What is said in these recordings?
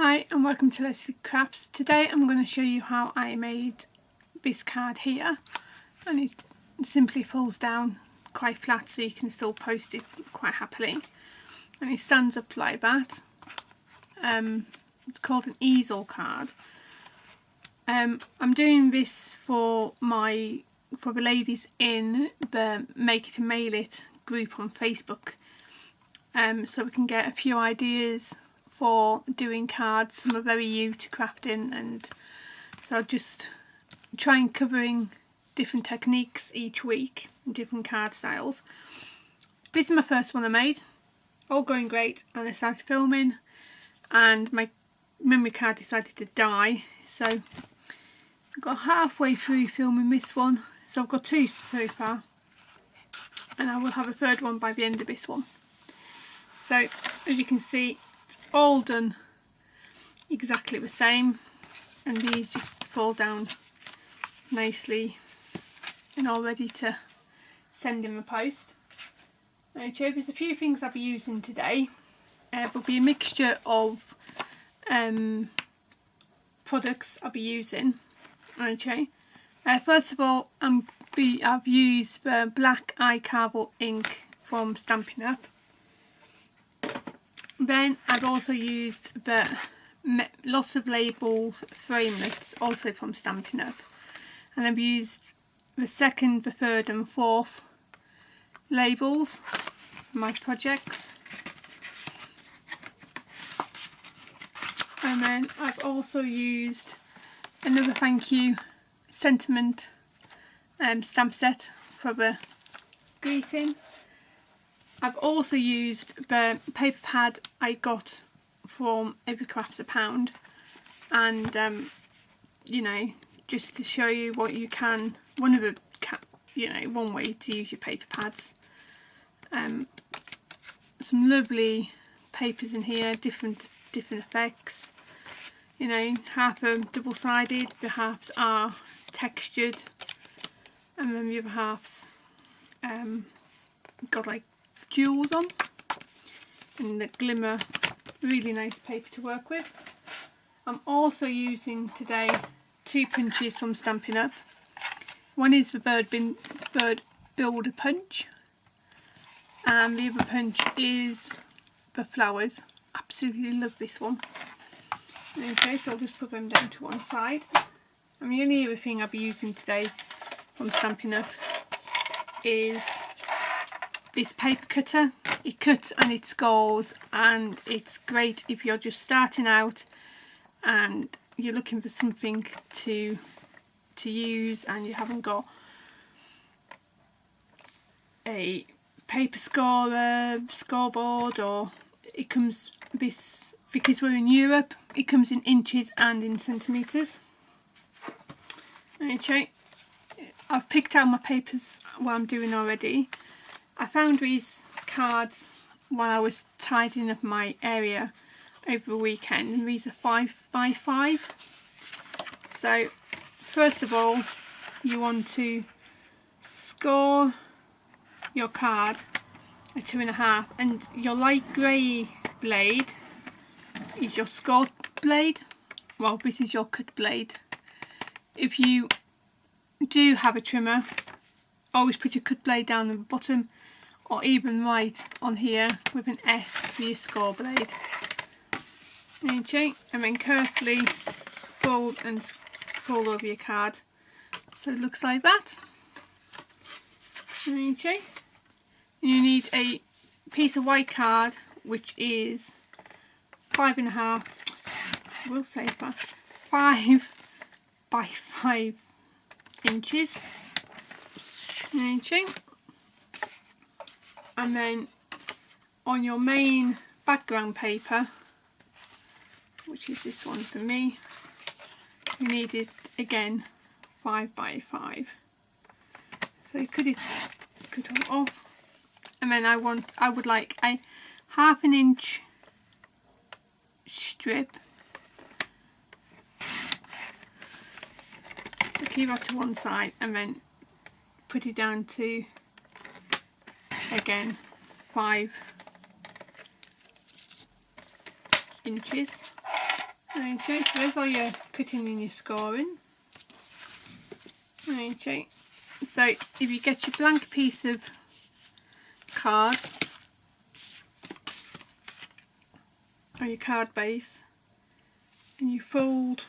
Hi and welcome to Leslie Crafts. Today I'm going to show you how I made this card here, and it simply folds down quite flat so you can still post it quite happily, and it stands up like that. It's called an easel card. I'm doing this for the ladies in the Make It and Mail It group on Facebook, so we can get a few ideas for doing cards. Some are very new to crafting, and so I'll just try and covering different techniques each week, different card styles. This is my first one I made, all going great, and I started filming and my memory card decided to die, so I got halfway through filming this one, so I've got two so far, and I will have a third one by the end of this one. So as you can see, it's all done exactly the same, and these just fall down nicely and all ready to send in the post. Okay, there's a few things I'll be using today. There'll be a mixture of products I'll be using. Okay, first of all I've used the black iCarvel ink from Stampin' Up. Then I've also used the Lots of Labels framelits, also from Stampin' Up, and I've used the second, the third and fourth labels for my projects. And then I've also used another thank you sentiment stamp set for the greeting. I've also used the paper pad I got from Every Craft's a Pound, and you know, just to show you what you can, one way to use your paper pads. Some lovely papers in here, different effects. You know, half are double-sided, the halves are textured, and then the other halves got like jewels on, and the glimmer. Really nice paper to work with. I'm also using today two punches from Stampin' Up. One is the bird builder punch, and the other punch is the flowers. Absolutely love this one. Okay, so I'll just put them down to one side. And the only other thing I'll be using today from Stampin' Up is this paper cutter. It cuts and it scores, and it's great if you're just starting out and you're looking for something to use and you haven't got a paper scorer, scoreboard, or it comes this, because we're in Europe, it comes in inches and in centimetres. Okay, I've picked out my papers what I'm doing already. I found these cards while I was tidying up my area over the weekend, and these are 5x5. So first of all, you want to score your card at 2.5, and your light grey blade is your scored blade. Well, this is your cut blade. If you do have a trimmer, always put your cut blade down at the bottom, or even right on here with an S for your score blade. Okay, and then carefully fold over your card so it looks like that. Okay, you need a piece of white card which is 5.5, we'll say 5x5 inches. Okay. And then on your main background paper, which is this one for me, you need it again 5x5. So cut it off, and then I would like a 1/2 inch strip. So keep that to one side, and then put it down to, again, 5 inches. Okay, so there's all your cutting and your scoring. Okay, so if you get your blank piece of card or your card base and you fold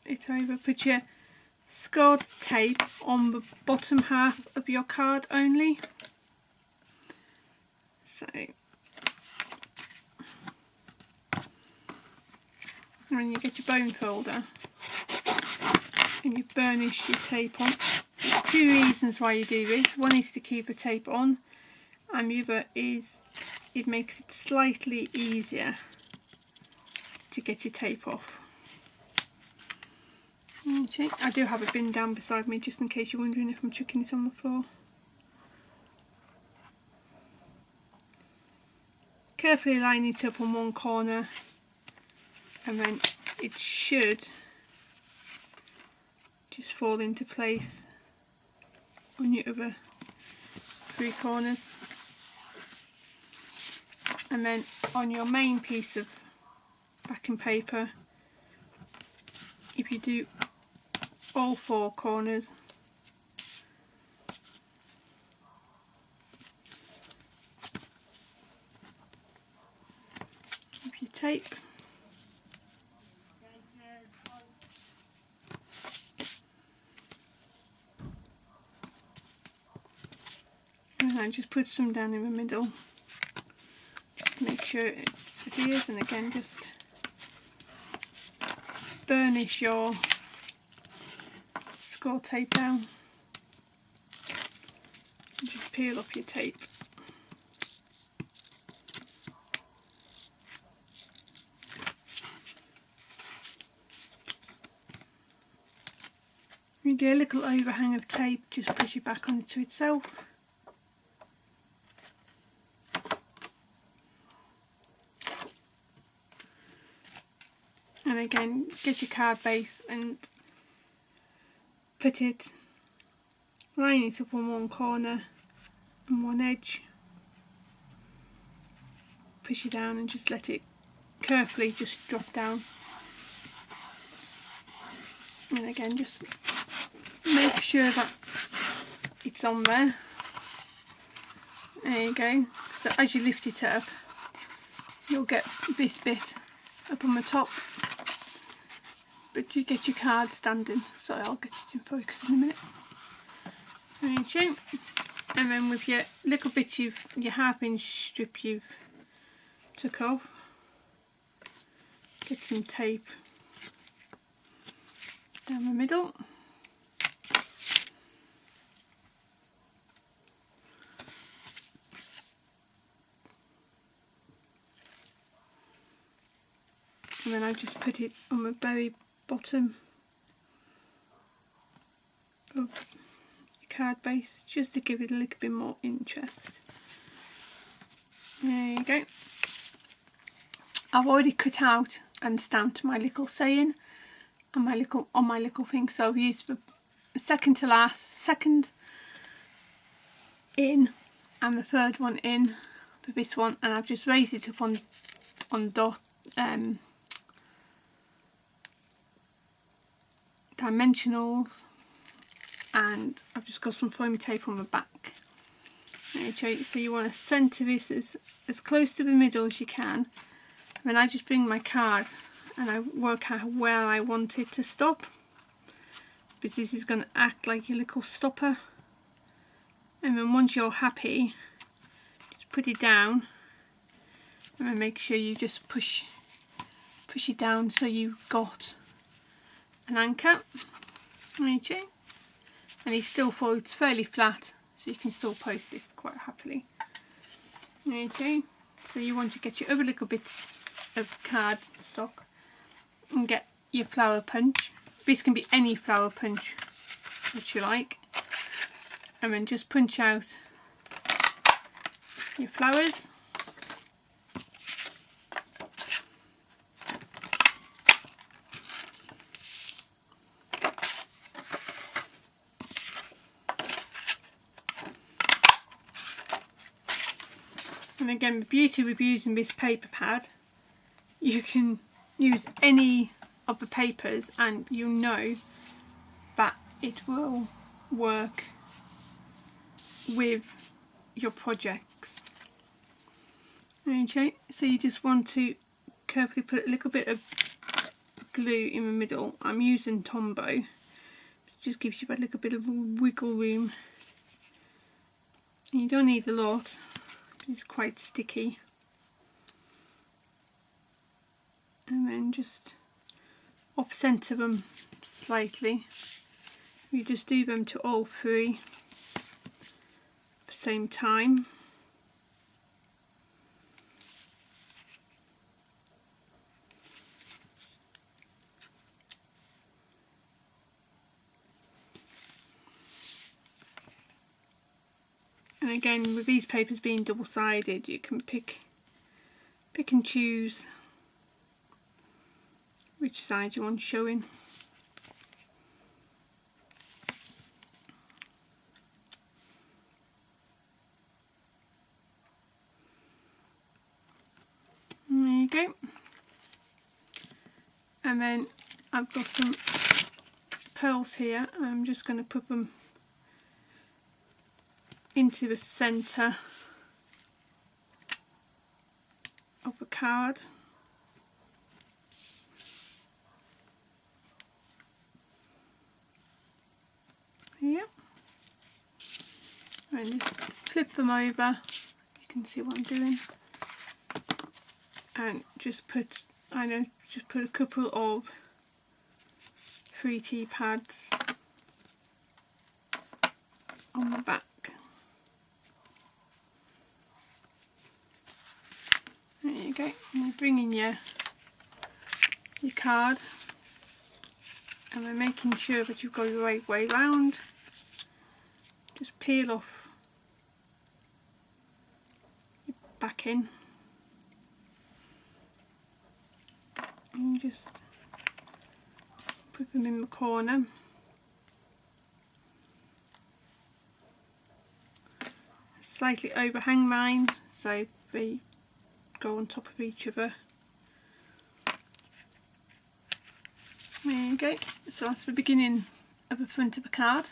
it over, put your scored tape on the bottom half of your card only. So, and then you get your bone folder and you burnish your tape on. There's two reasons why you do this. One is to keep the tape on, and the other is it makes it slightly easier to get your tape off. Okay, I do have a bin down beside me just in case you're wondering if I'm chucking it on the floor. Carefully line it up on one corner and then it should just fall into place on your other three corners. And then on your main piece of backing paper, if you do all four corners, of your tape, and then just put some down in the middle, just to make sure it adheres, and again just burnish your score tape down and just peel off your tape. You get a little overhang of tape, just push it back onto itself. And again, get your card base and put it, line it up on one corner and one edge, push it down and just let it carefully just drop down. And again, just make sure that it's on there. There you go. So as you lift it up, you'll get this bit up on the top, but you get your card standing. So I'll get it in focus in a minute. Okay. And then with your little bit of your 1/2 inch strip you've took off, get some tape down the middle. And then I just put it on the very bottom of your card base, just to give it a little bit more interest. There you go. I've already cut out and stamped my little saying and my little thing, so I've used the second to last, second in and the third one in for this one, and I've just raised it up on dot dimensionals, and I've just got some foam tape on the back. Okay, so you want to centre this as close to the middle as you can, and then I just bring my card and I work out where I want it to stop, because this is going to act like your little stopper. And then once you're happy, just put it down and then make sure you just push it down so you've got an anchor. Okay, and it still folds fairly flat, so you can still post it quite happily. Okay, so you want to get your other little bits of card stock and get your flower punch. This can be any flower punch which you like, and then just punch out your flowers. And again, the beauty with using this paper pad, you can use any of the papers and you know that it will work with your projects. Okay, so you just want to carefully put a little bit of glue in the middle. I'm using Tombow. It just gives you that little bit of wiggle room. And you don't need a lot. It's quite sticky. And then just off centre them slightly. You just do them to all three at the same time. And again, with these papers being double-sided, you can pick and choose which side you want showing. And there you go. And then I've got some pearls here. I'm just going to put them into the centre of the card. Here. And just flip them over. You can see what I'm doing. And just put, just put a couple of 3T pads on the back. There you go. And bring in your card, and we're making sure that you've got it the right way round. Just peel off your back in, and you just put them in the corner. Slightly overhang mine so they go on top of each other. There you go. So that's the beginning of the front of the card.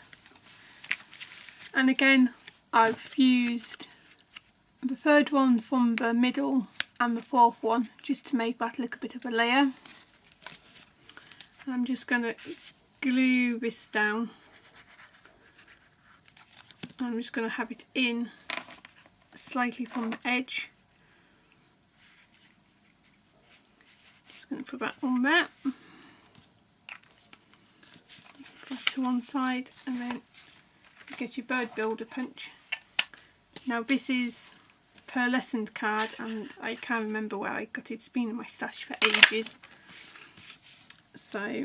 And again, I've used the third one from the middle and the fourth one just to make that little bit of a layer. And I'm just going to glue this down. I'm just going to have it in slightly from the edge. Just going to put that on there. Put that to one side, and then get your bird builder punch. Now this is pearlescent card, and I can't remember where I got it. It's been in my stash for ages. So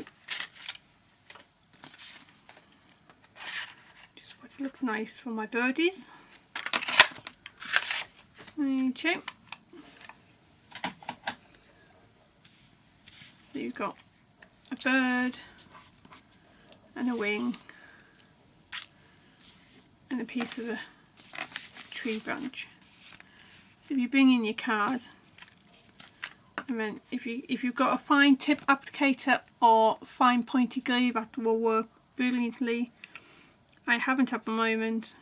just want to look nice for my birdies. Okay. So you've got a bird and a wing and a piece of a tree branch. So if you bring in your card, and then if you've got a fine tip applicator or fine pointy glue, that will work brilliantly. I haven't at the moment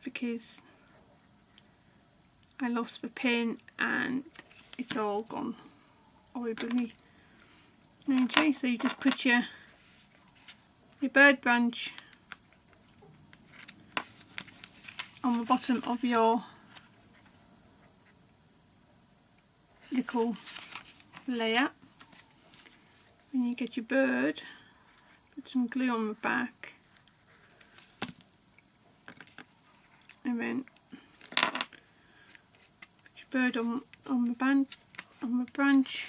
because I lost the pin and it's all gone horribly. Okay, so you just put your bird branch on the bottom of your little layer. When you get your bird, put some glue on the back, and then put your bird on the branch,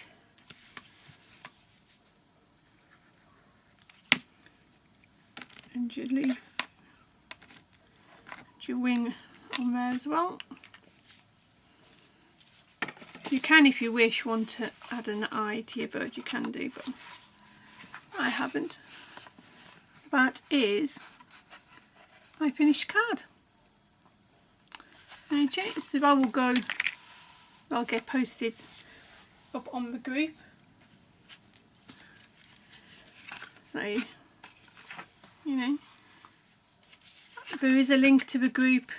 and your leaf, and your wing on there as well. You can, if you wish, want to add an eye to your bird, you can do, but I haven't. That is my finished card. Okay, so I will go, I'll get posted up on the group. So, you know, there is a link to the group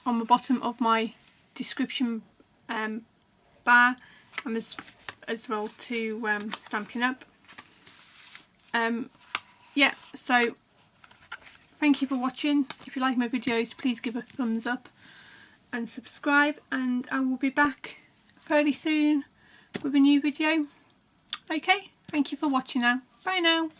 on the bottom of my description bar, and as well to Stampin' Up. Yeah, so thank you for watching. If you like my videos, please give a thumbs up and subscribe, and I will be back fairly soon with a new video. Okay, thank you for watching now. Bye now.